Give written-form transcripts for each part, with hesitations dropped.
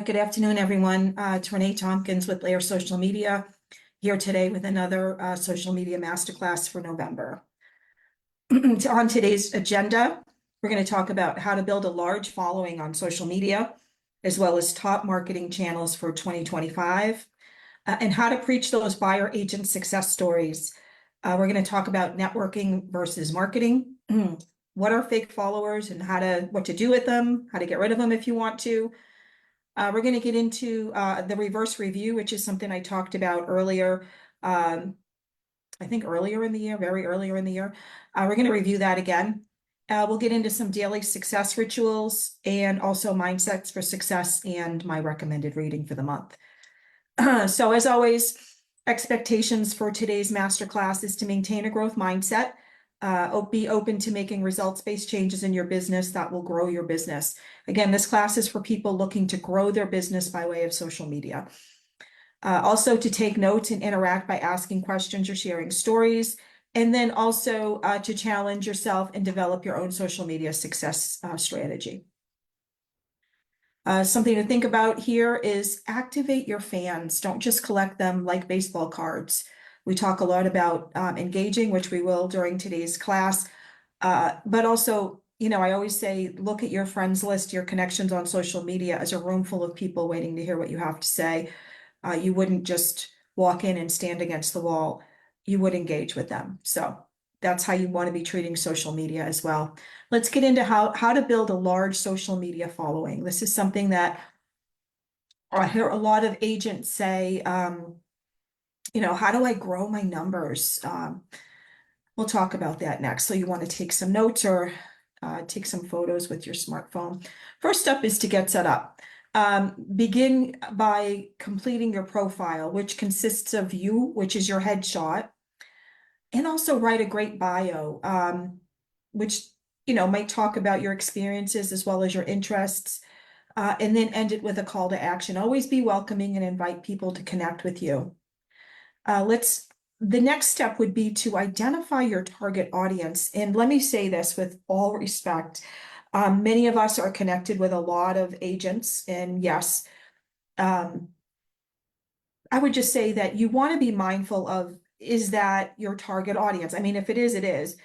Good afternoon, everyone. It's Renee Tompkins with Layer Social Media, here today with another social media masterclass for November. On today's agenda, we're going to talk about how to build a large following on social media, as well as top marketing channels for 2025, and how to preach those buyer agent success stories. We're going to talk about networking versus marketing. What are fake followers and what to do with them, how to get rid of them if you want to. We're going to get into the reverse review, which is something I talked about earlier. I think earlier in the year, very earlier in the year. We're going to review that again. We'll get into some daily success rituals and also mindsets for success and my recommended reading for the month. So as always, expectations for today's masterclass is to maintain a growth mindset. Be open to making results-based changes in your business that will grow your business. Again, this class is for people looking to grow their business by way of social media. Also to take notes and interact by asking questions or sharing stories, and then also to challenge yourself and develop your own social media success strategy. Something to think about here is activate your fans. Don't just collect them like baseball cards. We talk a lot about engaging, which we will during today's class. But also, I always say, look at your friends list, your connections on social media as a room full of people waiting to hear what you have to say. You wouldn't just walk in and stand against the wall. You would engage with them. So that's how you want to be treating social media as well. Let's get into how to build a large social media following. This is something that I hear a lot of agents say, how do I grow my numbers? We'll talk about that next. So you want to take some notes or take some photos with your smartphone. First step is to get set up. Begin by completing your profile, which consists of you, which is your headshot, and also write a great bio, which, might talk about your experiences as well as your interests, and then end it with a call to action. Always be welcoming and invite people to connect with you. The next step would be to identify your target audience. And let me say this with all respect. Many of us are connected with a lot of agents, and yes, I would just say that you want to be mindful of, is that your target audience? I mean, if it is, it is.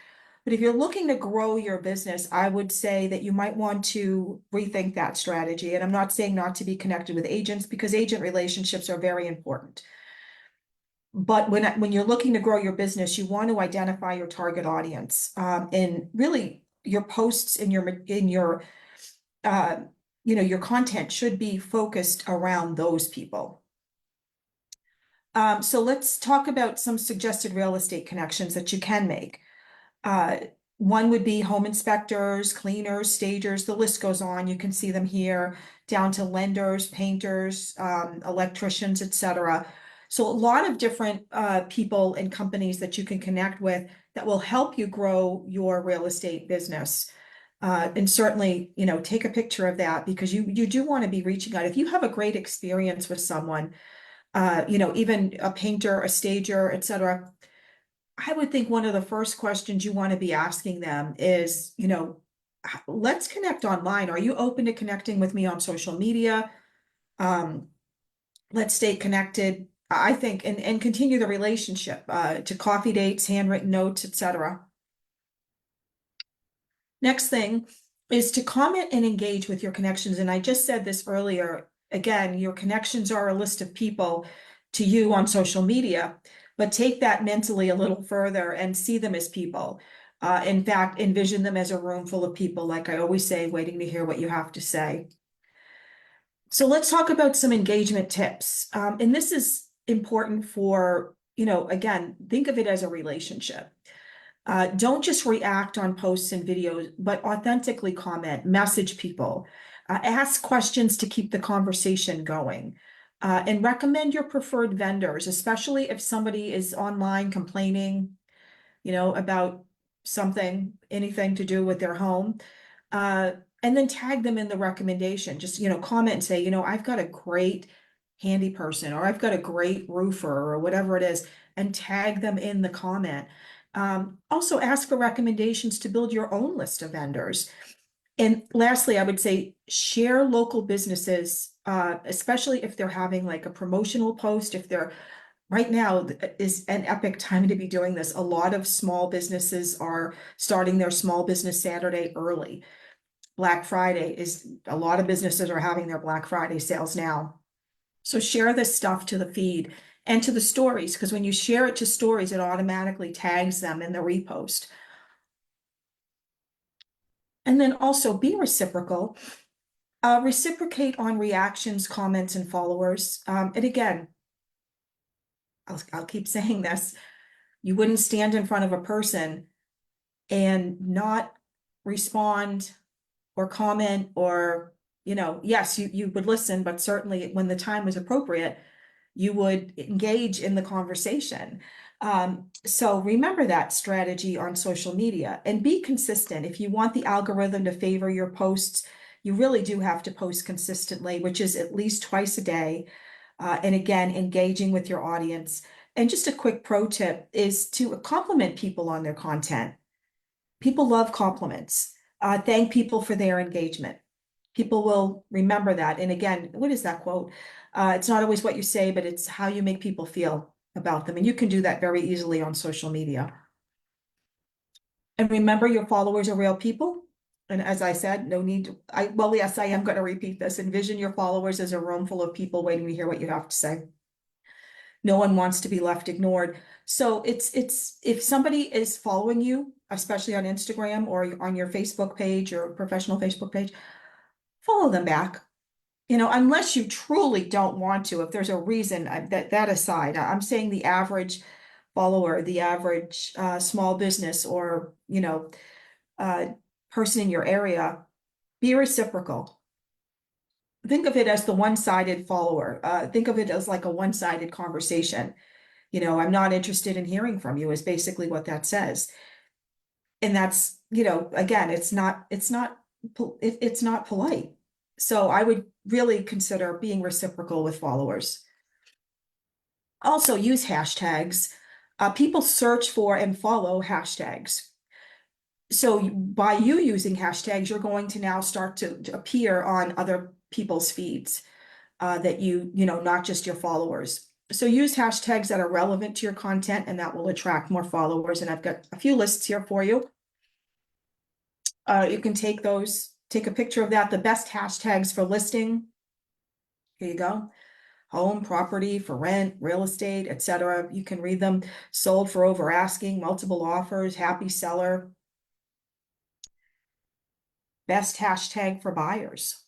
But if you're looking to grow your business, I would say that you might want to rethink that strategy. And I'm not saying not to be connected with agents, because agent relationships are very important. But when you're looking to grow your business, you want to identify your target audience, and really your posts and your content should be focused around those people. So let's talk about some suggested real estate connections that you can make. One would be home inspectors, cleaners, stagers, the list goes on. You can see them here, down to lenders, painters, electricians, etc. So a lot of different people and companies that you can connect with that will help you grow your real estate business. And certainly, take a picture of that, because you do want to be reaching out. If you have a great experience with someone, even a painter, a stager, etc., I would think one of the first questions you want to be asking them is, let's connect online. Are you open to connecting with me on social media? Let's stay connected, I think, and continue the relationship to coffee dates, handwritten notes, etc. Next thing is to comment and engage with your connections. And I just said this earlier. Again, your connections are a list of people to you on social media, but take that mentally a little further and see them as people. In fact, envision them as a room full of people, like I always say, waiting to hear what you have to say. So let's talk about some engagement tips. And this is important for, again, think of it as a relationship. Don't just react on posts and videos, but authentically comment, message people, ask questions to keep the conversation going, and recommend your preferred vendors, especially if somebody is online complaining, about something, anything to do with their home. And then tag them in the recommendation. Just, comment and say, I've got a great handy person, or I've got a great roofer, or whatever it is, and tag them in the comment. Also ask for recommendations to build your own list of vendors. And lastly, I would say share local businesses especially if they're having like a promotional post, if they're right now is an epic time to be doing this. A lot of small businesses are starting their small business Saturday early. Black Friday is, a lot of businesses are having their Black Friday sales now. So share this stuff to the feed and to the stories, because when you share it to stories, it automatically tags them in the repost. And then also be reciprocal. Reciprocate on reactions, comments, and followers. And again, I'll keep saying this. You wouldn't stand in front of a person and not respond or comment or, yes, you would listen, but certainly when the time was appropriate, you would engage in the conversation. So remember that strategy on social media and be consistent. If you want the algorithm to favor your posts, you really do have to post consistently, which is at least twice a day. And again, engaging with your audience. And just a quick pro tip is to compliment people on their content. People love compliments. Thank people for their engagement. People will remember that. And again, what is that quote? It's not always what you say, but it's how you make people feel about them. And you can do that very easily on social media. And remember, your followers are real people. And as I said, no need to, well, yes, I am going to repeat this. Envision your followers as a room full of people waiting to hear what you have to say. No one wants to be left ignored. So it's if somebody is following you, especially on Instagram or on your Facebook page or professional Facebook page, follow them back. Unless you truly don't want to, if there's a reason, that aside, I'm saying the average follower, the average small business or, uh, person in your area, be reciprocal. Think of it as the one-sided follower. Think of it as like a one-sided conversation. I'm not interested in hearing from you is basically what that says. And that's, again, it's not polite. So I would really consider being reciprocal with followers. Also use hashtags. People search for and follow hashtags. So by you using hashtags, you're going to now start to appear on other people's feeds, that not just your followers. So use hashtags that are relevant to your content, and that will attract more followers. And I've got a few lists here for you. You can take a picture of that. The best hashtags for listing. Here you go. Home, property, for rent, real estate, etc. You can read them. Sold for over asking, multiple offers, happy seller. Best hashtag for buyers.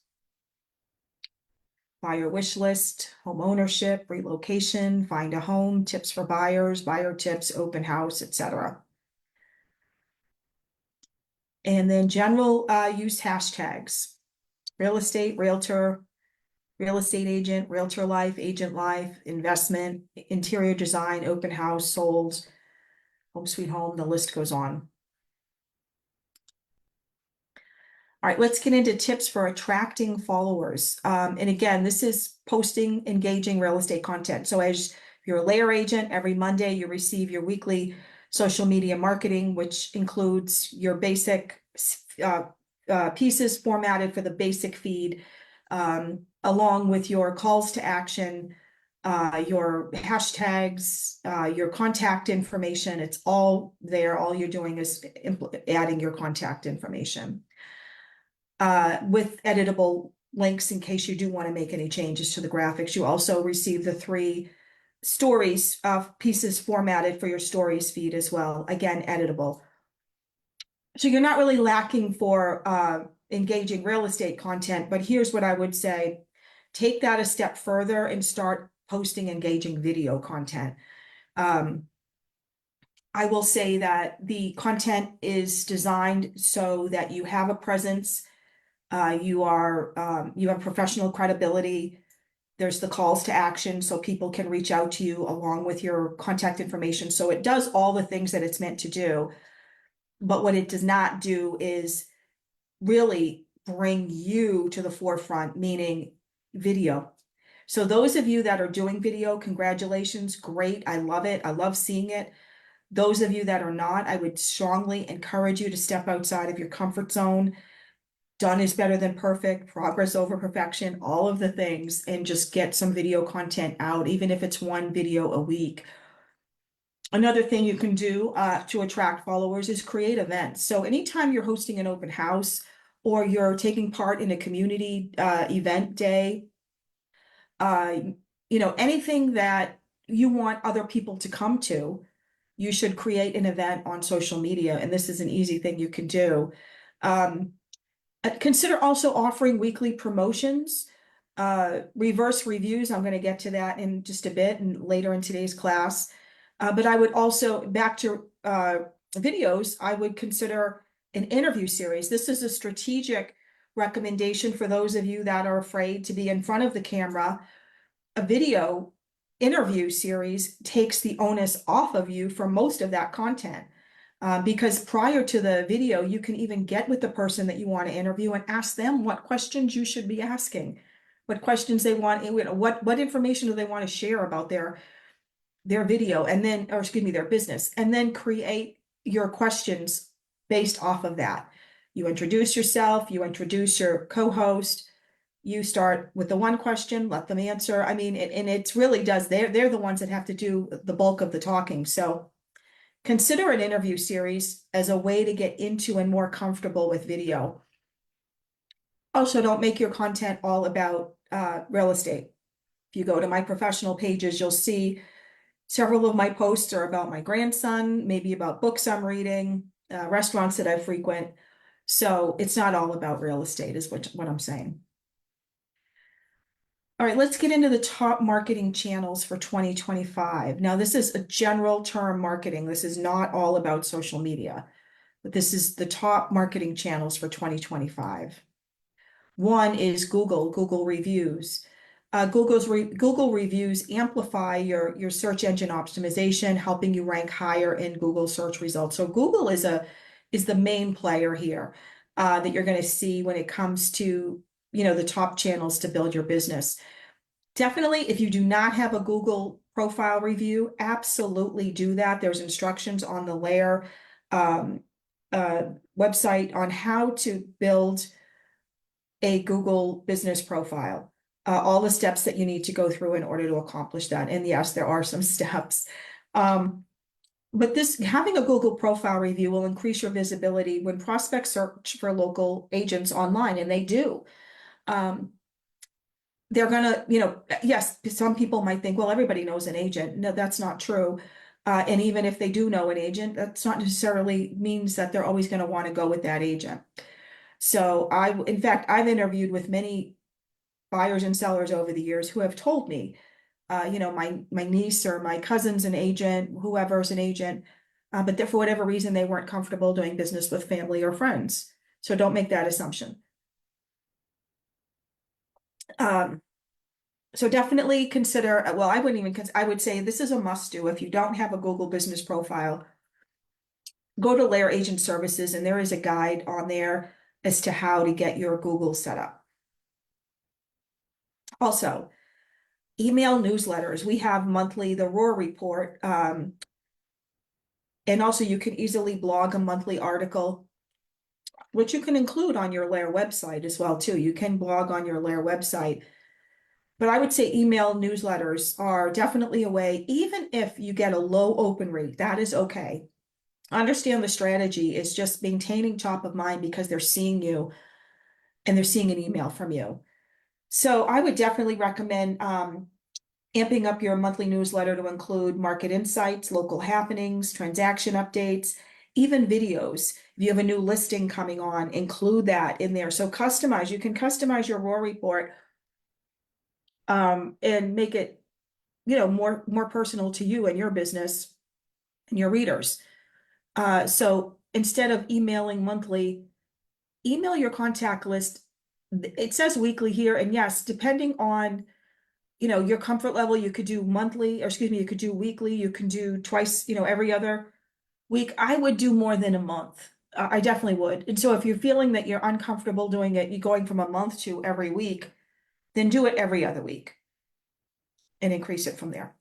Buyer wish list, home ownership, relocation, find a home, tips for buyers, buyer tips, open house, etc. And then general use hashtags. Real estate, realtor, real estate agent, realtor life, agent life, investment, interior design, open house, sold, home sweet home, the list goes on. All right, let's get into tips for attracting followers. And again, this is posting engaging real estate content. So as you're a layer agent, every Monday you receive your weekly social media marketing, which includes your basic pieces formatted for the basic feed, along with your calls to action, your hashtags, your contact information. It's all there. All you're doing is adding your contact information. With editable links in case you do want to make any changes to the graphics. You also receive the 3 stories pieces formatted for your stories feed as well. Again, editable. So you're not really lacking for engaging real estate content, but here's what I would say. Take that a step further and start posting engaging video content. I will say that the content is designed so that you have a presence. You have professional credibility. There's the calls to action so people can reach out to you along with your contact information. So it does all the things that it's meant to do. But what it does not do is really bring you to the forefront, meaning video. So those of you that are doing video, congratulations, great. I love it. I love seeing it. Those of you that are not, I would strongly encourage you to step outside of your comfort zone. done is better than perfect, progress over perfection, all of the things, and just get some video content out, even if it's one video a week. Another thing you can do to attract followers is create events. So anytime you're hosting an open house or you're taking part in a community event day, uh, anything that you want other people to come to, you should create an event on social media. And this is an easy thing you can do. Um, Consider also offering weekly promotions, reverse reviews. I'm going to get to that in just a bit and later in today's class. But I would also, back to videos, I would consider an interview series. This is a strategic recommendation for those of you that are afraid to be in front of the camera. A video interview series takes the onus off of you for most of that content. Because prior to the video, you can even get with the person that you want to interview and ask them what questions you should be asking, what questions they want, what information do they want to share about their video, and then, or excuse me, their business, and then create your questions based off of that. You introduce yourself, you introduce your co-host, you start with the one question, let them answer. I mean, and it really does, they're the ones that have to do the bulk of the talking. So consider an interview series as a way to get into and more comfortable with video. Also, don't make your content all about real estate. If you go to my professional pages, you'll see several of my posts are about my grandson, maybe about books I'm reading, restaurants that I frequent. So it's not all about real estate is what I'm saying. All right, let's get into the top marketing channels for 2025. Now, this is a general term marketing. This is not all about social media, but this is the top marketing channels for 2025. One is Google reviews. Google reviews amplify your search engine optimization, helping you rank higher in Google search results. So Google is the main player here that you're going to see when it comes to the top channels to build your business. Definitely, if you do not have a Google profile review, absolutely do that. There's instructions on the Layer website on how to build a Google business profile. All the steps that you need to go through in order to accomplish that. And yes, there are some steps. But having a Google profile review will increase your visibility when prospects search for local agents online, and they do. They're gonna, yes, some people might think, well, everybody knows an agent. No, that's not true. And even if they do know an agent, that's not necessarily means that they're always going to want to go with that agent. So in fact, I've interviewed with many buyers and sellers over the years who have told me, my niece or my cousin's an agent, whoever's an agent, but for whatever reason, they weren't comfortable doing business with family or friends. So don't make that assumption. So definitely consider, well, I wouldn't even, I would say this is a must do. If you don't have a Google business profile, go to Layer Agent Services, and there is a guide on there as to how to get your Google set up. Also, email newsletters. We have monthly, the Roar Report. And also you can easily blog a monthly article, which you can include on your Layer website as well, too. You can blog on your Layer website. But I would say email newsletters are definitely a way, even if you get a low open rate, that is okay. Understand the strategy is just maintaining top of mind because they're seeing you and they're seeing an email from you. So I would definitely recommend amping up your monthly newsletter to include market insights, local happenings, transaction updates, even videos. If you have a new listing coming on, include that in there. So you can customize your Roar Report and make it, more personal to you and your business and your readers. So instead of emailing monthly, email your contact list. It says weekly here, and yes, depending on, your comfort level, you could do monthly, or excuse me, you could do weekly, you can do twice, every other week. I would do more than a month. I definitely would. And so if you're feeling that you're uncomfortable doing it, you're going from a month to every week, then do it every other week and increase it from there.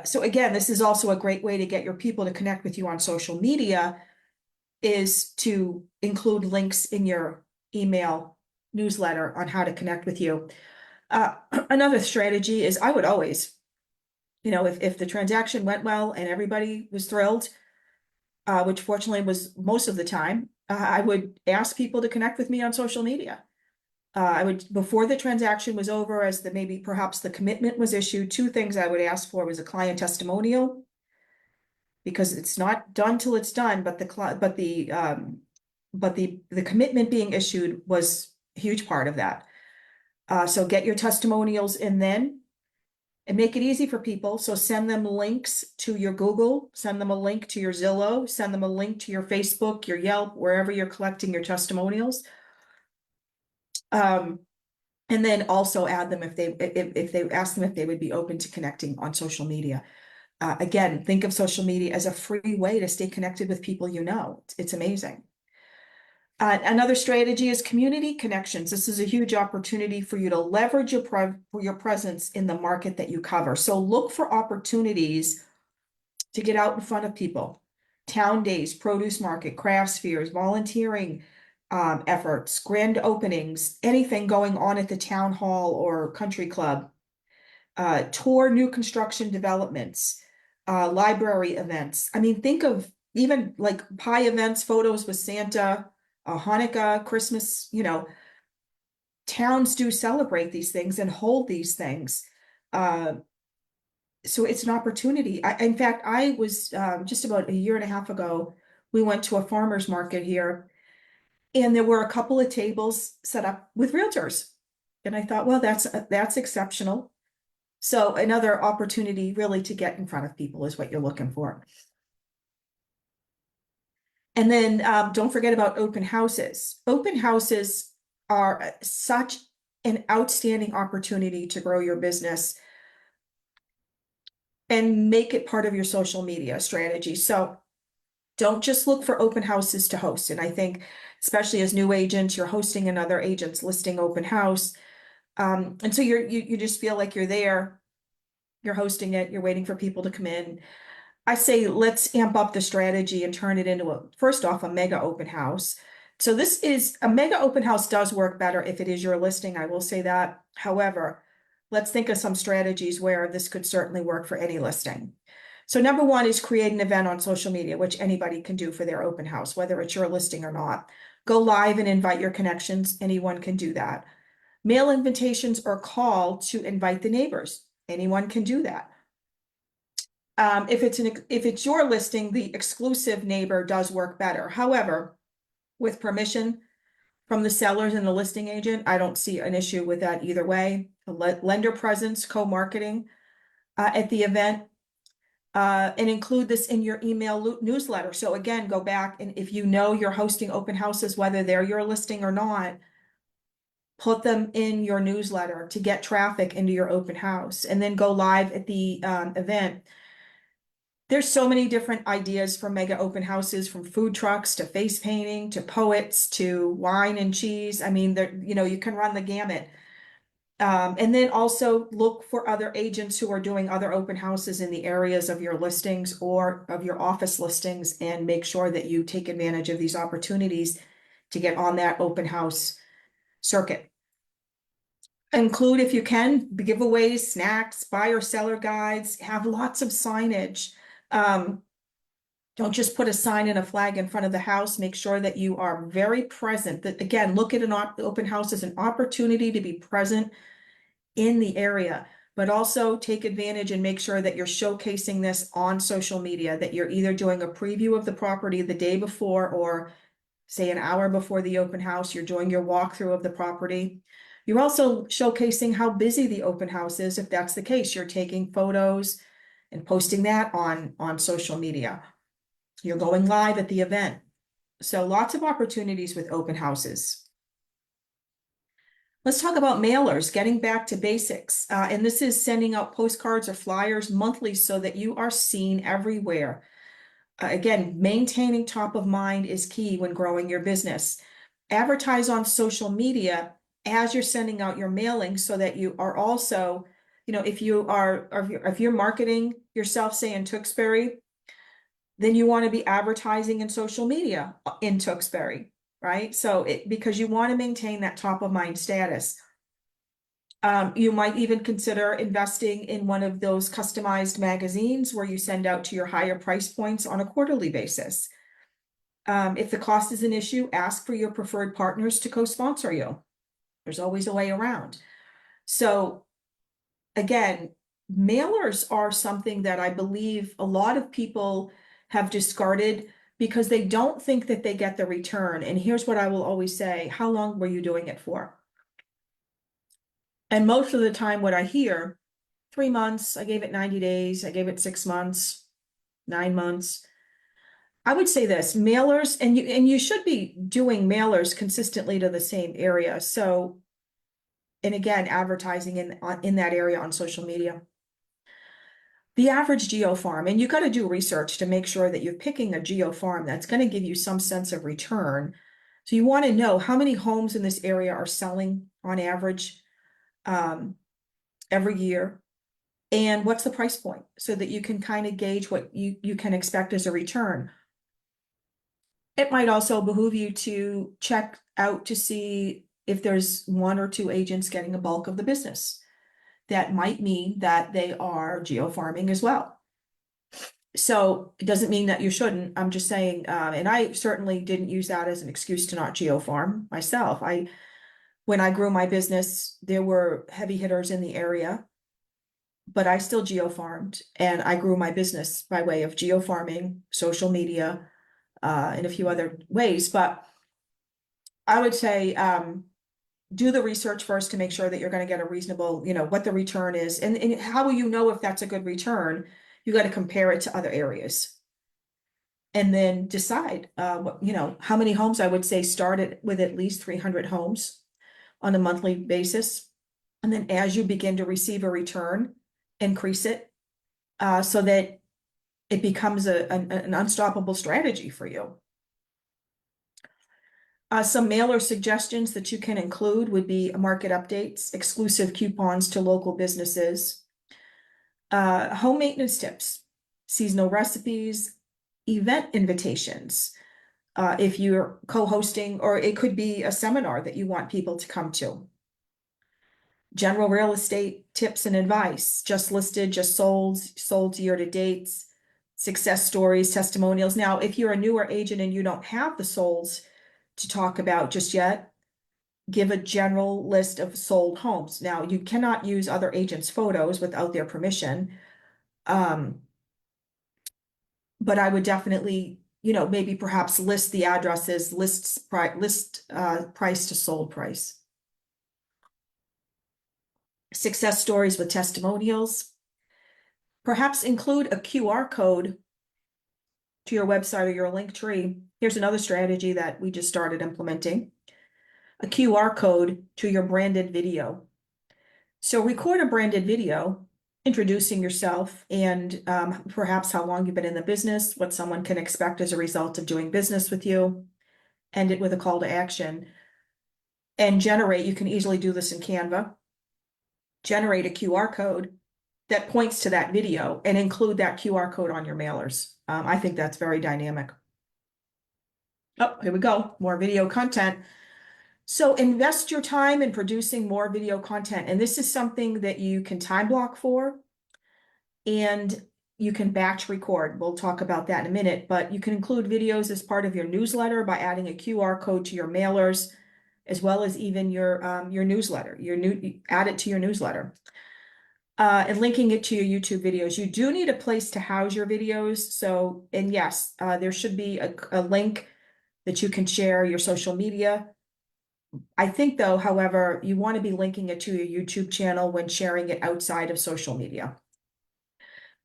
So again, this is also a great way to get your people to connect with you on social media, is to include links in your email, newsletter on how to connect with you. Another strategy is I would always, if the transaction went well and everybody was thrilled, which fortunately was most of the time, I would ask people to connect with me on social media. I would, before the transaction was over, as the maybe perhaps the commitment was issued, two things I would ask for was a client testimonial, because it's not done till it's done, but the commitment being issued was a huge part of that. So get your testimonials in then and make it easy for people. So send them links to your Google, send them a link to your Zillow, send them a link to your Facebook, your Yelp, wherever you're collecting your testimonials. And then also add them if they ask them if they would be open to connecting on social media. Again, think of social media as a free way to stay connected with people you know. It's amazing. Another strategy is community connections. This is a huge opportunity for you to leverage your presence in the market that you cover. So look for opportunities to get out in front of people. Town days, produce market, crafts fairs, volunteering efforts, grand openings, anything going on at the town hall or country club. Tour new construction developments, library events. I mean, think of even like pie events, photos with Santa, Hanukkah, Christmas, towns do celebrate these things and hold these things. So it's an opportunity. In fact, I was just about a year and a half ago, we went to a farmer's market here, and there were a couple of tables set up with realtors. And I thought, well, that's exceptional. So another opportunity really to get in front of people is what you're looking for. And then don't forget about open houses. Open houses are such an outstanding opportunity to grow your business and make it part of your social media strategy. So don't just look for open houses to host. And I think, especially as new agents, you're hosting another agent's listing open house. And so you just feel like you're there, you're hosting it, you're waiting for people to come in. I say let's amp up the strategy and turn it into first off, a mega open house. So this is a mega open house does work better if it is your listing. I will say that. However, let's think of some strategies where this could certainly work for any listing. So number one is create an event on social media, which anybody can do for their open house, whether it's your listing or not. Go live and invite your connections. Anyone can do that. Mail invitations or call to invite the neighbors. Anyone can do that. If it's your listing, the exclusive neighbor does work better. However, with permission from the sellers and the listing agent, I don't see an issue with that either way. Lender presence, co-marketing at the event, and include this in your email newsletter. So again, go back, and if you know you're hosting open houses, whether they're your listing or not, put them in your newsletter to get traffic into your open house, and then go live at the event. There's so many different ideas for mega open houses, from food trucks to face painting to poets to wine and cheese. I mean, you can run the gamut. And then also look for other agents who are doing other open houses in the areas of your listings or of your office listings, and make sure that you take advantage of these opportunities to get on that open house circuit. Include, if you can, giveaways, snacks, buyer seller guides, have lots of signage. Don't just put a sign and a flag in front of the house. Make sure that you are very present. That, again, look at an open house as an opportunity to be present in the area, but also take advantage and make sure that you're showcasing this on social media, that you're either doing a preview of the property the day before, or say an hour before the open house, you're doing your walkthrough of the property. You're also showcasing how busy the open house is. If that's the case, you're taking photos and posting that on social media. You're going live at the event. So lots of opportunities with open houses. Let's talk about mailers, getting back to basics. And this is sending out postcards or flyers monthly so that you are seen everywhere. Again, maintaining top of mind is key when growing your business. Advertise on social media as you're sending out your mailing, so that you are also, if you're marketing yourself, say in Tewksbury, then you want to be advertising in social media in Tewksbury. right? So because you want to maintain that top of mind status. You might even consider investing in one of those customized magazines where you send out to your higher price points on a quarterly basis. If the cost is an issue, ask for your preferred partners to co-sponsor you. There's always a way around. So again, mailers are something that I believe a lot of people have discarded because they don't think that they get the return. And here's what I will always say: how long were you doing it for? And most of the time, what I hear, 3 months, I gave it 90 days, I gave it 6 months, 9 months. I would say this: mailers, and you should be doing mailers consistently to the same area. So, and again, advertising in that area on social media. The average geo farm, and you got to do research to make sure that you're picking a geo farm that's going to give you some sense of return. So you want to know how many homes in this area are selling on average every year, and what's the price point, so that you can kind of gauge what you can expect as a return. It might also behoove you to check out to see if there's one or two agents getting a bulk of the business. That might mean that they are geofarming as well. So it doesn't mean that you shouldn't. I'm just saying, and I certainly didn't use that as an excuse to not geofarm myself. When I grew my business, there were heavy hitters in the area, but I still geofarmed, and I grew my business by way of geofarming, social media, and a few other ways. But I would say, do the research first to make sure that you're going to get a reasonable, what the return is. And how will you know if that's a good return? You got to compare it to other areas. And then decide, how many homes. I would say start it with at least 300 homes on a monthly basis. And then as you begin to receive a return, increase it, so that it becomes an unstoppable strategy for you. Some mailer suggestions that you can include would be market updates, exclusive coupons to local businesses, home maintenance tips, seasonal recipes, event invitations. If you're co-hosting, or it could be a seminar that you want people to come to. General real estate tips and advice, just listed, just sold year to dates, success stories, testimonials. Now, if you're a newer agent and you don't have the solds to talk about just yet, give a general list of sold homes. Now, you cannot use other agents' photos without their permission. But I would definitely, maybe perhaps list the addresses, list price to sold price. Success stories with testimonials. Perhaps include a QR code to your website or your link tree. Here's another strategy that we just started implementing: a QR code to your branded video. So record a branded video introducing yourself and perhaps how long you've been in the business, what someone can expect as a result of doing business with you. End it with a call to action. And you can easily do this in Canva. Generate a QR code that points to that video and include that QR code on your mailers. I think that's very dynamic. Oh, here we go. More video content. So invest your time in producing more video content. And this is something that you can time block for, and you can batch record. We'll talk about that in a minute, but you can include videos as part of your newsletter by adding a QR code to your mailers, as well as even your newsletter, add it to your newsletter. And linking it to your YouTube videos. You do need a place to house your videos. So, and yes, there should be a link that you can share your social media. I think though, however, you want to be linking it to your YouTube channel when sharing it outside of social media.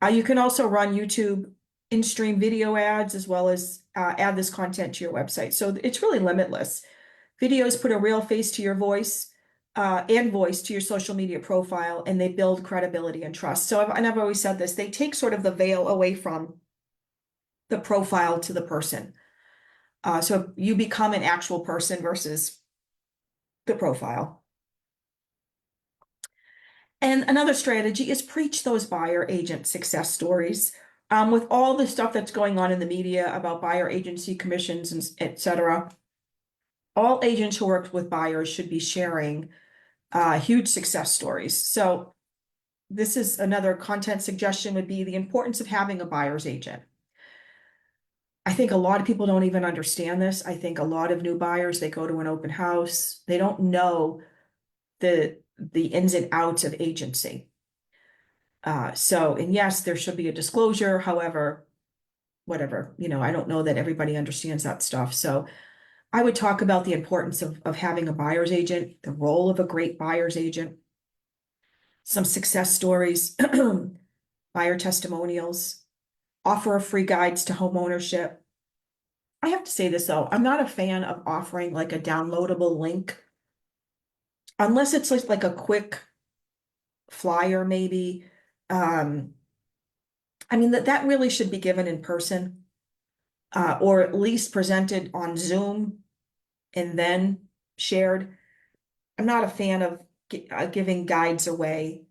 You can also run YouTube in-stream video ads, as well as add this content to your website. So it's really limitless. Videos put a real face to your voice, and voice to your social media profile, and they build credibility and trust. So I've always said this: they take sort of the veil away from the profile to the person. So you become an actual person versus the profile. And another strategy is preach those buyer agent success stories. With all the stuff that's going on in the media about buyer agency commissions and et cetera, all agents who work with buyers should be sharing huge success stories. So this is another content suggestion would be the importance of having a buyer's agent. I think a lot of people don't even understand this. I think a lot of new buyers, they go to an open house, they don't know the ins and outs of agency. And yes, there should be a disclosure. However, whatever, I don't know that everybody understands that stuff. So I would talk about the importance of having a buyer's agent, the role of a great buyer's agent, some success stories, buyer testimonials, offer of free guides to home ownership. I have to say this though, I'm not a fan of offering like a downloadable link unless it's like a quick flyer, maybe. Um, I mean, that really should be given in person, or at least presented on Zoom and then shared. I'm not a fan of giving guides away.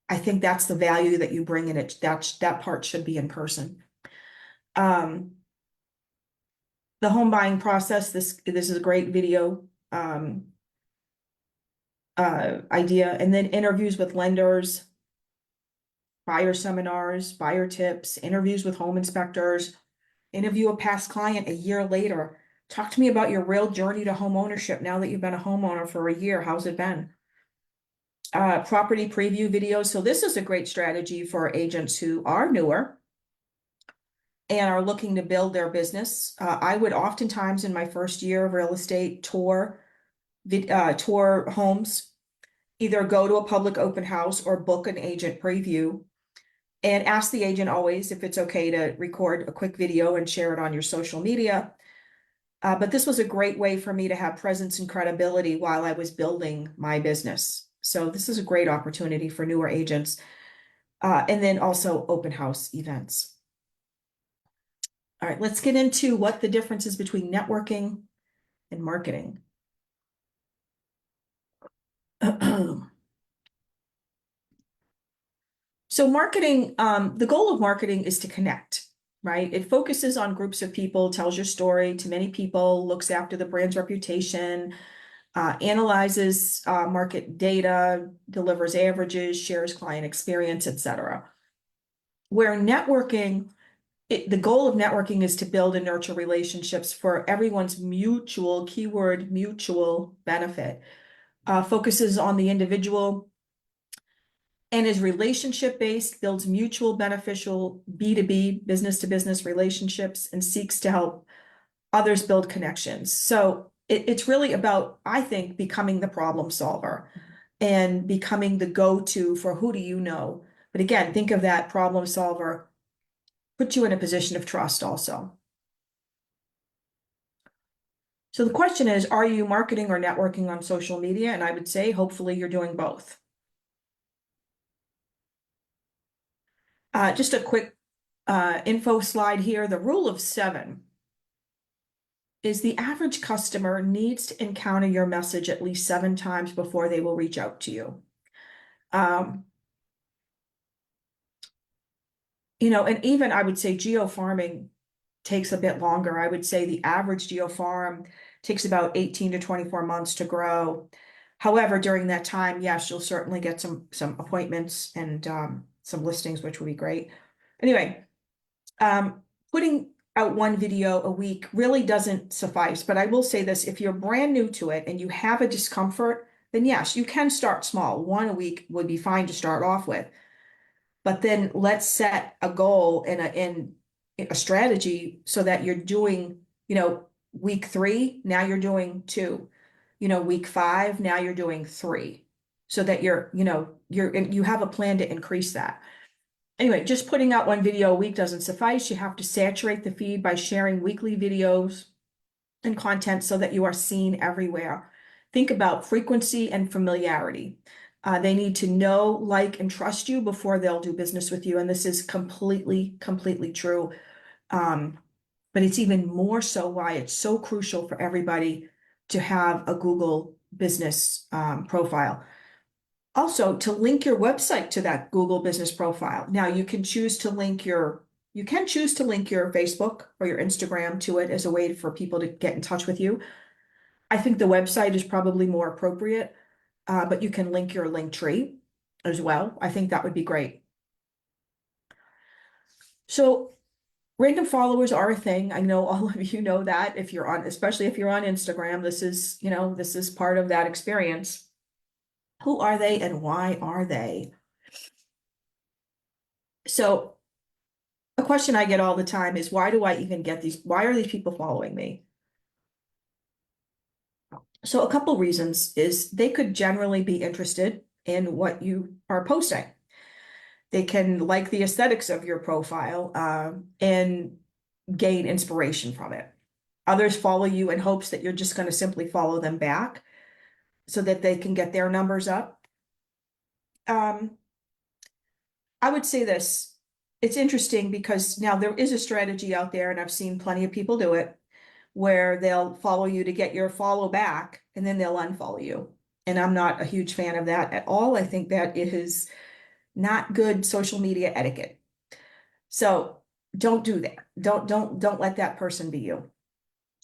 I think that's the value that you bring in it. That part should be in person. Um, the home buying process, this is a great video idea. And then interviews with lenders, buyer seminars, buyer tips, interviews with home inspectors, interview a past client a year later. Talk to me about your real journey to home ownership now that you've been a homeowner for a year. How's it been? Property preview videos. So this is a great strategy for agents who are newer and are looking to build their business. I would oftentimes in my first year of real estate tour homes, either go to a public open house or book an agent preview and ask the agent always if it's okay to record a quick video and share it on your social media. But this was a great way for me to have presence and credibility while I was building my business. So this is a great opportunity for newer agents. And then also open house events. All right, let's get into what the difference is between networking and marketing. So marketing, the goal of marketing is to connect, right? It focuses on groups of people, tells your story to many people, looks after the brand's reputation, analyzes market data, delivers averages, shares client experience, etc. Where networking, the goal of networking is to build and nurture relationships for everyone's mutual, keyword mutual benefit, focuses on the individual and is relationship based, builds mutual beneficial B2B, business to business relationships, and seeks to help others build connections. So it's really about, I think, becoming the problem solver and becoming the go-to for who do you know. But again, think of that problem solver, put you in a position of trust also. So the question is, are you marketing or networking on social media? And I would say, hopefully you're doing both. Just a quick info slide here. The rule of 7 is the average customer needs to encounter your message at least 7 times before they will reach out to you. And even I would say geo-farming takes a bit longer. I would say the average geo-farm takes about 18 to 24 months to grow. However, during that time, yes, you'll certainly get some appointments and some listings, which would be great. Anyway, putting out one video a week really doesn't suffice. But I will say this, if you're brand new to it and you have a discomfort, then yes, you can start small. One a week would be fine to start off with. But then let's set a goal and a strategy so that you're doing, week 3, now you're doing 2, week 5, now you're doing 3, so that you have a plan to increase that. Anyway, just putting out one video a week doesn't suffice. You have to saturate the feed by sharing weekly videos and content so that you are seen everywhere. Think about frequency and familiarity. They need to know, like, and trust you before they'll do business with you. And this is completely, completely true. But it's even more so why it's so crucial for everybody to have a Google business profile. Also, to link your website to that Google business profile. Now, you can choose to link your Facebook or your Instagram to it as a way for people to get in touch with you. I think the website is probably more appropriate, but you can link your link tree as well. I think that would be great. So random followers are a thing. I know all of you know that if you're on, especially if you're on Instagram, this is, this is part of that experience. Who are they and why are they? So a question I get all the time is why do I even get these? Why are these people following me? So a couple reasons is they could generally be interested in what you are posting. They can like the aesthetics of your profile and gain inspiration from it. Others follow you in hopes that you're just going to simply follow them back so that they can get their numbers up. I would say this. It's interesting because now there is a strategy out there, and I've seen plenty of people do it, where they'll follow you to get your follow back and then they'll unfollow you. And I'm not a huge fan of that at all. I think that is not good social media etiquette. So don't do that. Don't let that person be you.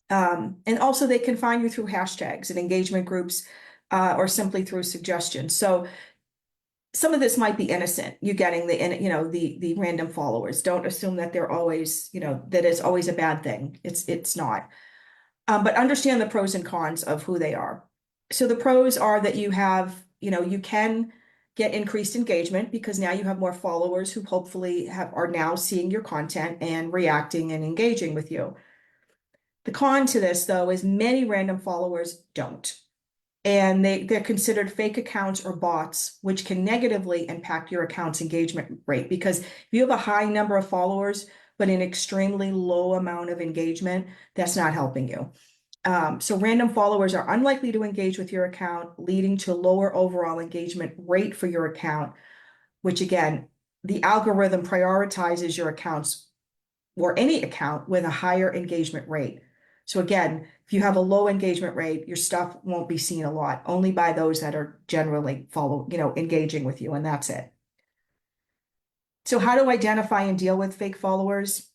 And also they can find you through hashtags and engagement groups or simply through suggestions. So some of this might be innocent. You getting the random followers. Don't assume that they're always, that it's always a bad thing. It's not. But understand the pros and cons of who they are. So the pros are that you have, you can get increased engagement because now you have more followers who hopefully are now seeing your content and reacting and engaging with you. The con to this, though, is many random followers don't. And they're considered fake accounts or bots, which can negatively impact your account's engagement rate. Because if you have a high number of followers, but an extremely low amount of engagement, that's not helping you. So random followers are unlikely to engage with your account, leading to lower overall engagement rate for your account, which again, the algorithm prioritizes your accounts or any account with a higher engagement rate. So again, if you have a low engagement rate, your stuff won't be seen a lot, only by those that are generally engaging with you, and that's it. So how to identify and deal with fake followers?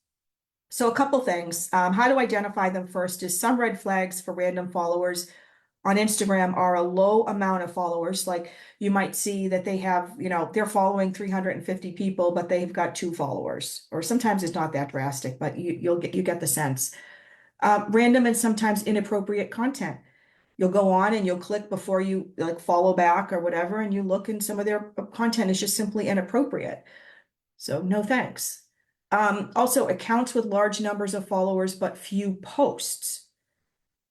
So a couple things. How to identify them first is some red flags for random followers on Instagram are a low amount of followers. Like you might see that they have, they're following 350 people, but they've got 2 followers. Or sometimes it's not that drastic, but you get the sense. Random and sometimes inappropriate content. You'll go on and you'll click before you like follow back or whatever, and you look and some of their content is just simply inappropriate. So no thanks. Also accounts with large numbers of followers, but few posts.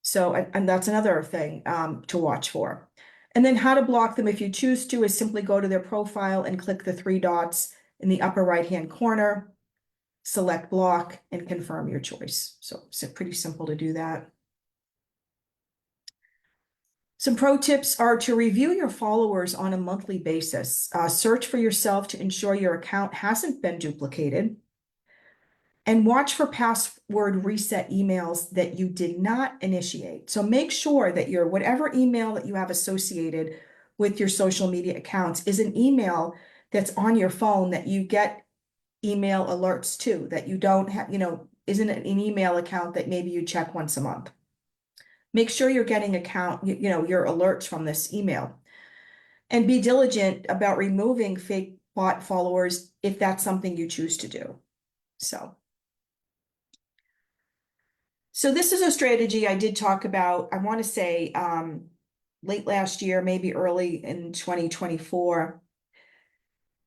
So, and that's another thing to watch for. And then how to block them if you choose to is simply go to their profile and click the 3 dots in the upper right-hand corner, select block and confirm your choice. So it's pretty simple to do that. Some pro tips are to review your followers on a monthly basis. Search for yourself to ensure your account hasn't been duplicated. And watch for password reset emails that you did not initiate. So make sure that your whatever email that you have associated with your social media accounts is an email that's on your phone that you get email alerts to, that you don't have, isn't an email account that maybe you check once a month. Make sure you're getting your alerts from this email. And be diligent about removing fake bot followers if that's something you choose to do. So this is a strategy I did talk about, I want to say late last year, maybe early in 2024.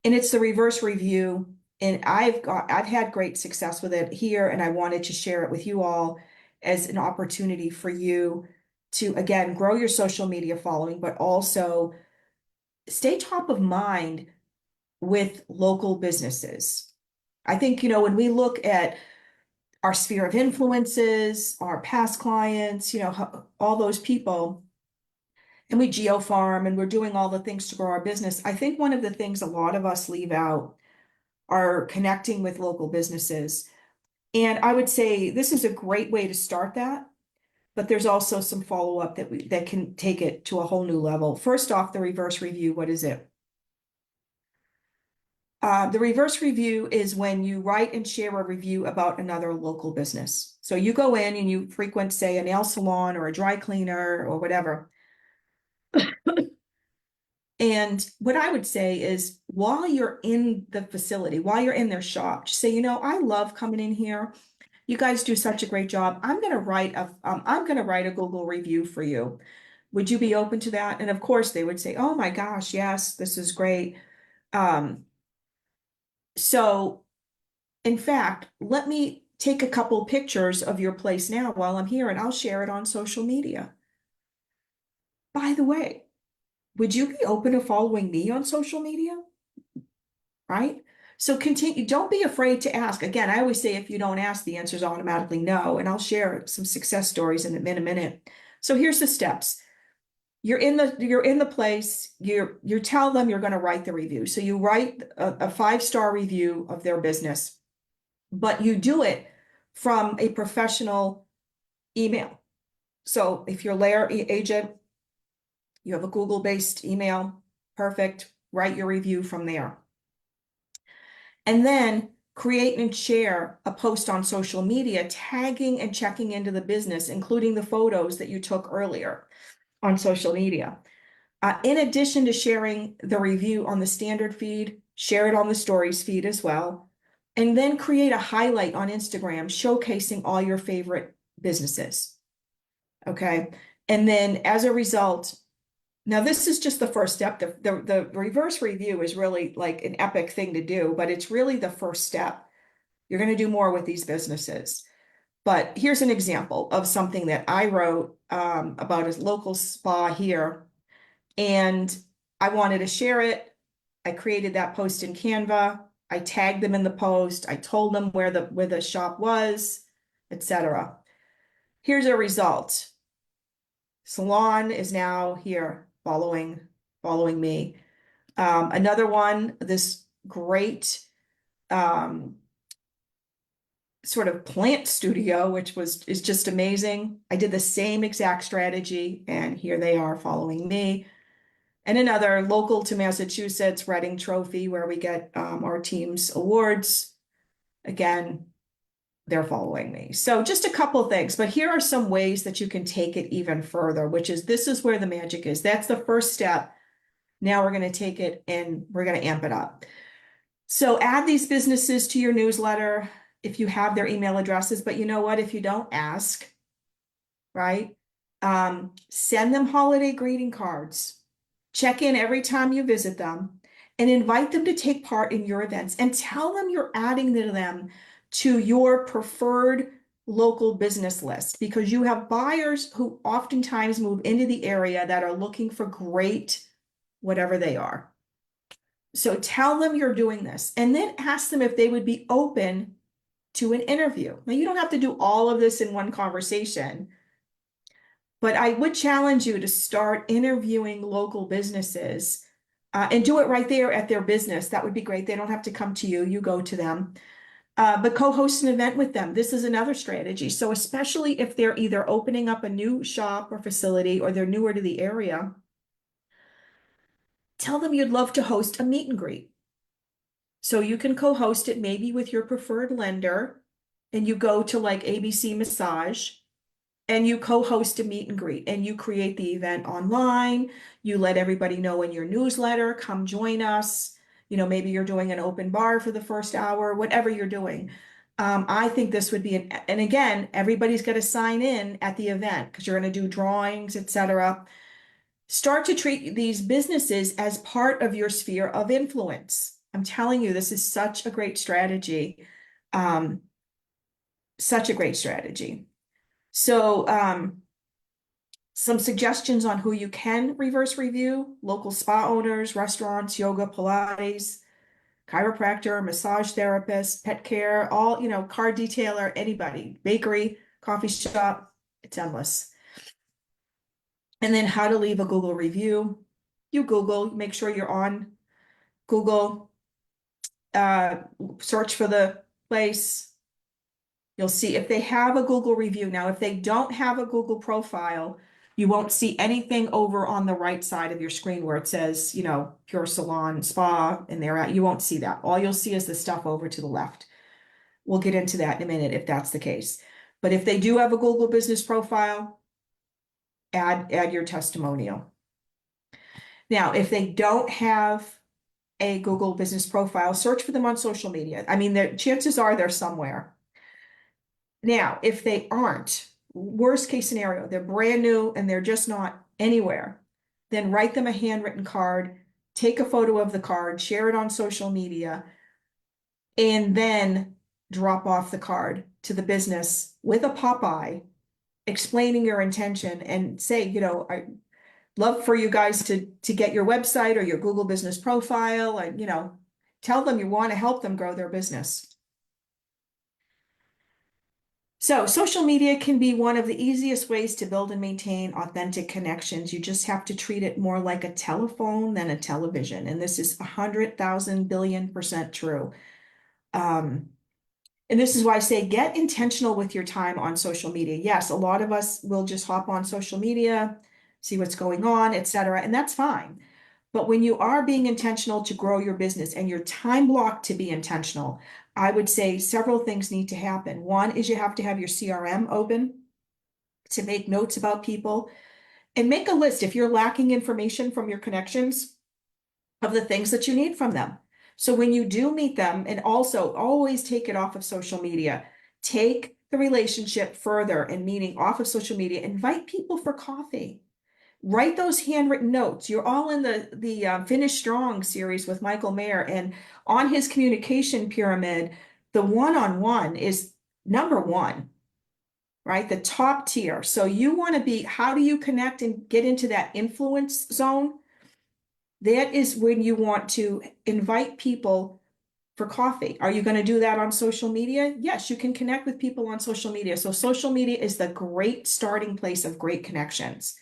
And it's the reverse review. And I've had great success with it here, and I wanted to share it with you all as an opportunity for you to, again, grow your social media following, but also stay top of mind with local businesses. I think, when we look at our sphere of influences, our past clients, all those people, and we geofarm and we're doing all the things to grow our business. I think one of the things a lot of us leave out are connecting with local businesses. And I would say this is a great way to start that, but there's also some follow-up that can take it to a whole new level. First off, the reverse review, what is it? The reverse review is when you write and share a review about another local business. So you go in and you frequent, say, a nail salon or a dry cleaner or whatever. And what I would say is while you're in the facility, while you're in their shop, just say, I love coming in here. You guys do such a great job. I'm gonna write a Google review for you. Would you be open to that? And of course they would say, oh my gosh, yes, this is great. Um, so in fact, let me take a couple pictures of your place now while I'm here and I'll share it on social media. By the way, would you be open to following me on social media? Right? So continue, don't be afraid to ask. Again, I always say if you don't ask, the answer is automatically no. And I'll share some success stories in a minute. So here's the steps. You're in the place, you tell them you're going to write the review. So you write a 5-star review of their business, but you do it from a professional email. So if you're a layer agent, you have a Google-based email, perfect. Write your review from there. And then create and share a post on social media, tagging and checking into the business, including the photos that you took earlier on social media. In addition to sharing the review on the standard feed, share it on the stories feed as well. And then create a highlight on Instagram showcasing all your favorite businesses. Okay. And then as a result, now this is just the first step. The reverse review is really like an epic thing to do, but it's really the first step. You're going to do more with these businesses. But here's an example of something that I wrote about a local spa here, and I wanted to share it. I created that post in Canva. I tagged them in the post. I told them where the shop was, etc. Here's a result. Salon is now here following me. Another one, this great sort of plant studio, which is just amazing. I did the same exact strategy, and here they are following me. And another local to Massachusetts, Reading Trophy, where we get our team's awards. Again, they're following me. So just a couple of things, but here are some ways that you can take it even further, this is where the magic is. That's the first step. Now we're going to take it and we're going to amp it up. So add these businesses to your newsletter if you have their email addresses, but you know what? If you don't, ask, right? Send them holiday greeting cards. Check in every time you visit them and invite them to take part in your events and tell them you're adding them to your preferred local business list, because you have buyers who oftentimes move into the area that are looking for great whatever they are. So tell them you're doing this and then ask them if they would be open to an interview. Now, you don't have to do all of this in one conversation, but I would challenge you to start interviewing local businesses and do it right there at their business. That would be great. They don't have to come to you. You go to them. But co-host an event with them. This is another strategy. So especially if they're either opening up a new shop or facility or they're newer to the area, tell them you'd love to host a meet and greet. So you can co-host it maybe with your preferred lender, and you go to like ABC Massage and you co-host a meet and greet and you create the event online. You let everybody know in your newsletter, come join us. Maybe you're doing an open bar for the first hour, whatever you're doing. I think this would be and again, everybody's got to sign in at the event because you're going to do drawings, etc. Start to treat these businesses as part of your sphere of influence. I'm telling you, this is such a great strategy. Such a great strategy. So some suggestions on who you can reverse review: local spa owners, restaurants, yoga, Pilates, chiropractor, massage therapist, pet care, all, car detailer, anybody, bakery, coffee shop, it's endless. And then how to leave a Google review. You Google, make sure you're on Google, search for the place. You'll see if they have a Google review. Now, if they don't have a Google profile, you won't see anything over on the right side of your screen where it says, Pure Salon Spa, and you won't see that. All you'll see is the stuff over to the left. We'll get into that in a minute if that's the case. But if they do have a Google business profile, add your testimonial. Now, if they don't have a Google business profile, search for them on social media. I mean, the chances are they're somewhere. Now, if they aren't, worst case scenario, they're brand new and they're just not anywhere, then write them a handwritten card, take a photo of the card, share it on social media, and then drop off the card to the business with a Popeye explaining your intention and say, I love for you guys to get your website or your Google business profile and, tell them you want to help them grow their business. So social media can be one of the easiest ways to build and maintain authentic connections. You just have to treat it more like a telephone than a television. And this is 100,000 billion% true. And this is why I say get intentional with your time on social media. Yes, a lot of us will just hop on social media, see what's going on, etc. And that's fine. But when you are being intentional to grow your business and your time blocked to be intentional, I would say several things need to happen. One is you have to have your CRM open to make notes about people and make a list if you're lacking information from your connections of the things that you need from them. So when you do meet them, and also always take it off of social media, take the relationship further and meeting off of social media, invite people for coffee. Write those handwritten notes. You're all in the Finish Strong series with Michael Mayer, and on his communication pyramid, the one-on-one is number one, right? The top tier. So you want to be, how do you connect and get into that influence zone? That is when you want to invite people for coffee. Are you going to do that on social media? Yes, you can connect with people on social media. So social media is the great starting place of great connections.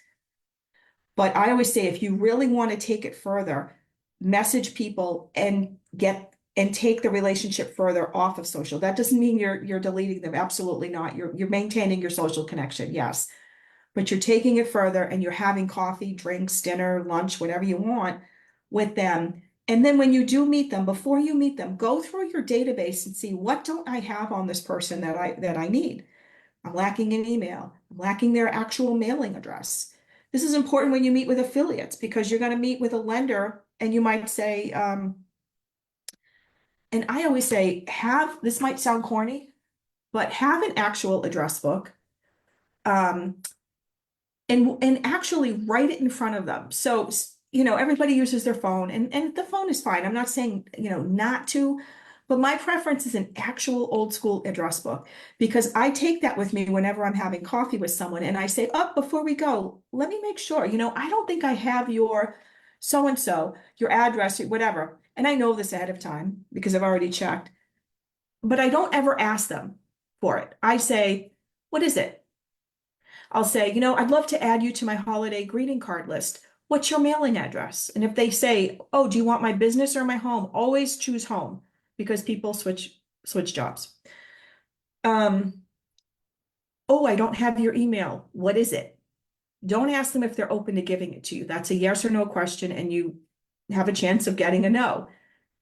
But I always say, if you really want to take it further, message people and take the relationship further off of social. That doesn't mean you're deleting them. Absolutely not. You're maintaining your social connection, yes. But you're taking it further and you're having coffee, drinks, dinner, lunch, whatever you want with them. And then when you do meet them, before you meet them, go through your database and see, what don't I have on this person that I need? I'm lacking an email. I'm lacking their actual mailing address. This is important when you meet with affiliates, because you're going to meet with a lender and you might say, and I always say, this might sound corny, but have an actual address book. And actually write it in front of them. So, everybody uses their phone, and the phone is fine. I'm not saying, not to, but my preference is an actual old school address book, because I take that with me whenever I'm having coffee with someone and I say, oh, before we go, let me make sure, I don't think I have your so-and-so, your address, or whatever. And I know this ahead of time because I've already checked, but I don't ever ask them for it. I say, what is it? I'll say, I'd love to add you to my holiday greeting card list. What's your mailing address? And if they say, oh, do you want my business or my home? Always choose home, because people switch jobs. Oh, I don't have your email. What is it? Don't ask them if they're open to giving it to you. That's a yes or no question, and you have a chance of getting a no.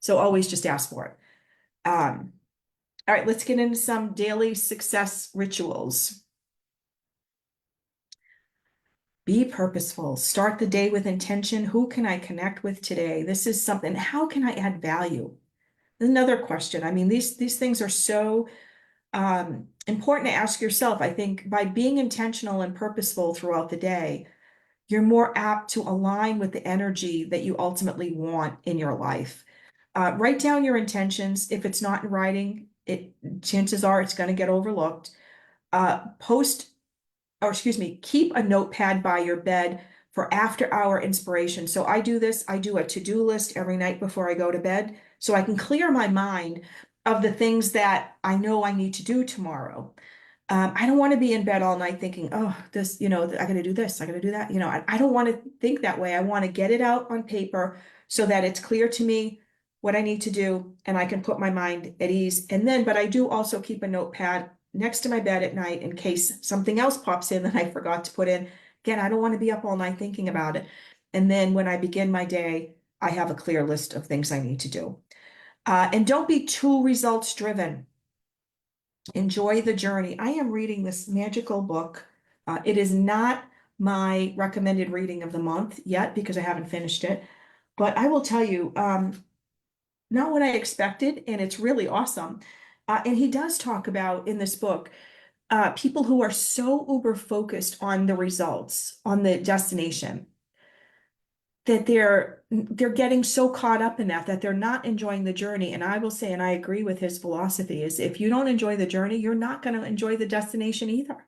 So always just ask for it. All right, let's get into some daily success rituals. Be purposeful. Start the day with intention. Who can I connect with today? This is something. How can I add value? Another question. I mean, these things are so important to ask yourself. I think by being intentional and purposeful throughout the day, you're more apt to align with the energy that you ultimately want in your life. Write down your intentions. If it's not in writing, chances are it's going to get overlooked. Keep a notepad by your bed for after-hour inspiration. So I do this. I do a to-do list every night before I go to bed, so I can clear my mind of the things that I know I need to do tomorrow. I don't want to be in bed all night thinking, oh, this, I got to do this, I got to do that. I don't want to think that way. I want to get it out on paper so that it's clear to me what I need to do and I can put my mind at ease. But I do also keep a notepad next to my bed at night in case something else pops in that I forgot to put in. Again, I don't want to be up all night thinking about it. And then when I begin my day, I have a clear list of things I need to do. And don't be too results driven. Enjoy the journey. I am reading this magical book. It is not my recommended reading of the month yet because I haven't finished it. But I will tell you, not what I expected, and it's really awesome. And he does talk about in this book people who are so uber focused on the results, on the destination, that they're getting so caught up in that they're not enjoying the journey. And I will say, and I agree with his philosophy, is if you don't enjoy the journey, you're not going to enjoy the destination either.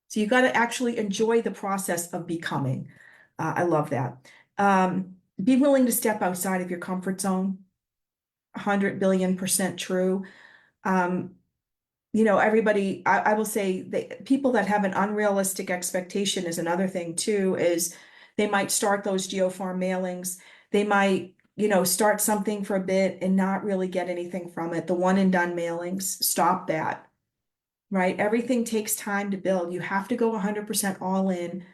So you got to actually enjoy the process of becoming. I love that. Be willing to step outside of your comfort zone. 100 billion% true. Um, everybody, I will say that people that have an unrealistic expectation is another thing too, is they might start those geofarm mailings. They might, start something for a bit and not really get anything from it. The one and done mailings, stop that, right? Everything takes time to build. You have to go 100% all in,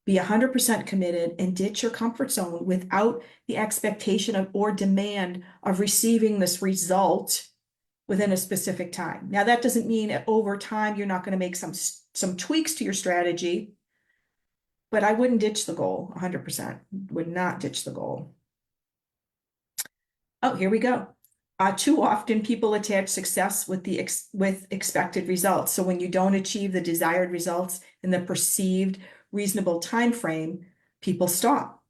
be 100% committed, and ditch your comfort zone without the expectation of or demand of receiving this result within a specific time. Now, that doesn't mean over time you're not going to make some tweaks to your strategy, but I wouldn't ditch the goal 100%. Would not ditch the goal. Oh, here we go. Too often people attach success with with expected results. So when you don't achieve the desired results in the perceived reasonable time frame, people stop.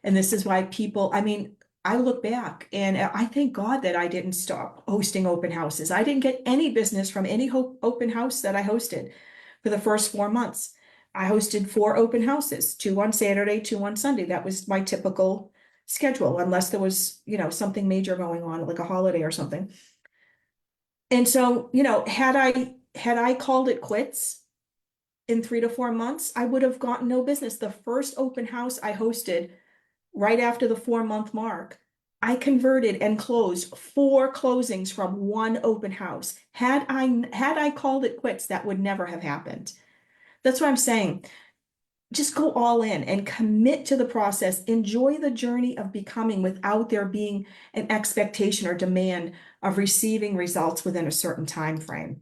And this is why people, I mean, I look back and I thank God that I didn't stop hosting open houses. I didn't get any business from any open house that I hosted for the first 4 months. I hosted 4 open houses, 2 on Saturday, 2 on Sunday. That was my typical schedule, unless there was, something major going on, like a holiday or something. And so, had I called it quits in 3 to 4 months, I would have gotten no business. The first open house I hosted right after the 4 month mark, I converted and closed 4 closings from one open house. Had I called it quits, that would never have happened. That's what I'm saying. Just go all in and commit to the process. Enjoy the journey of becoming without there being an expectation or demand of receiving results within a certain time frame.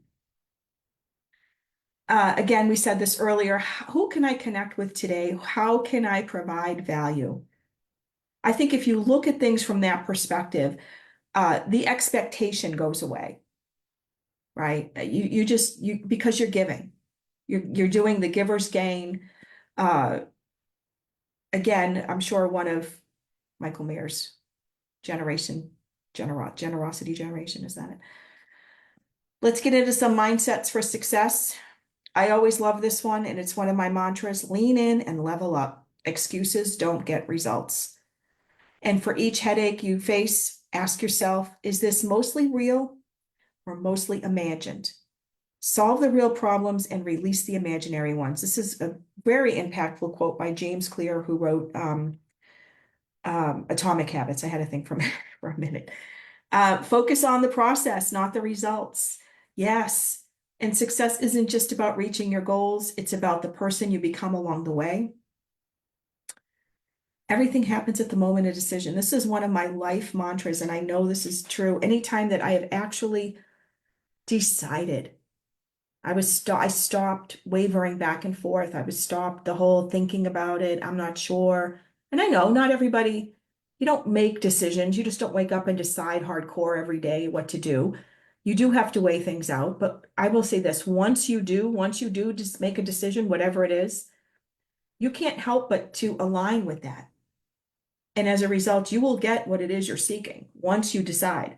Again, we said this earlier. Who can I connect with today? How can I provide value? I think if you look at things from that perspective, the expectation goes away, right? You because you're giving, you're doing the giver's gain. Uh, again, I'm sure one of Michael Mayer's generosity generation, is that it? Let's get into some mindsets for success. I always love this one, and it's one of my mantras: lean in and level up. Excuses don't get results. And for each headache you face, ask yourself, is this mostly real or mostly imagined? Solve the real problems and release the imaginary ones. This is a very impactful quote by James Clear, who wrote Atomic Habits. I had to think for a minute. Focus on the process, not the results. Yes. And success isn't just about reaching your goals. It's about the person you become along the way. Everything happens at the moment of decision. This is one of my life mantras, and I know this is true. Anytime that I have actually decided, I stopped wavering back and forth. I was stopped the whole thinking about it. I'm not sure. And I know not everybody, you don't make decisions. You just don't wake up and decide hardcore every day what to do. You do have to weigh things out. But I will say this, once you do just make a decision, whatever it is, you can't help but to align with that. And as a result, you will get what it is you're seeking once you decide.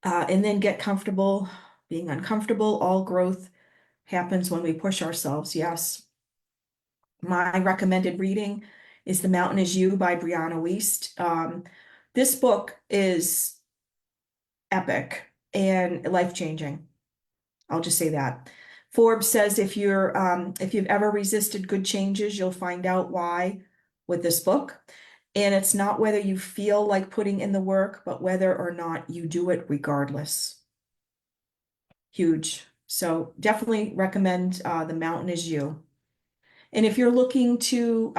And then get comfortable being uncomfortable. All growth happens when we push ourselves. Yes. My recommended reading is The Mountain Is You by Brianna Wiest. This book is epic and life-changing. I'll just say that. Forbes says if you've ever resisted good changes, you'll find out why with this book. And it's not whether you feel like putting in the work, but whether or not you do it regardless. Huge. So definitely recommend The Mountain Is You. And if you're looking to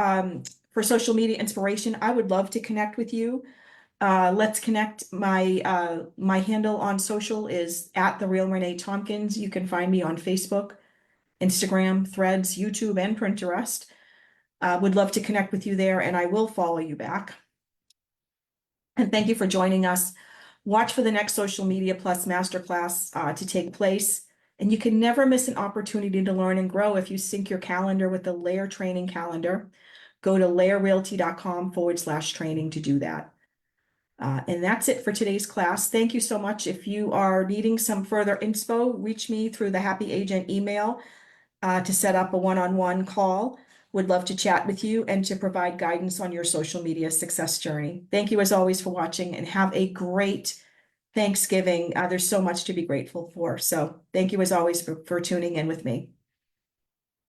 for social media inspiration, I would love to connect with you. Let's connect. My handle on social is at the real Renee Tompkins. You can find me on Facebook, Instagram, Threads, YouTube, and Pinterest. Would love to connect with you there, and I will follow you back. And thank you for joining us. Watch for the next Social Media Plus Masterclass to take place. And you can never miss an opportunity to learn and grow if you sync your calendar with the Layer Training Calendar. Go to layerrealty.com/training to do that. And that's it for today's class. Thank you so much. If you are needing some further inspo, reach me through the Happy Agent email to set up a one-on-one call. Would love to chat with you and to provide guidance on your social media success journey. Thank you as always for watching, and have a great Thanksgiving. There's so much to be grateful for. So thank you as always for tuning in with me.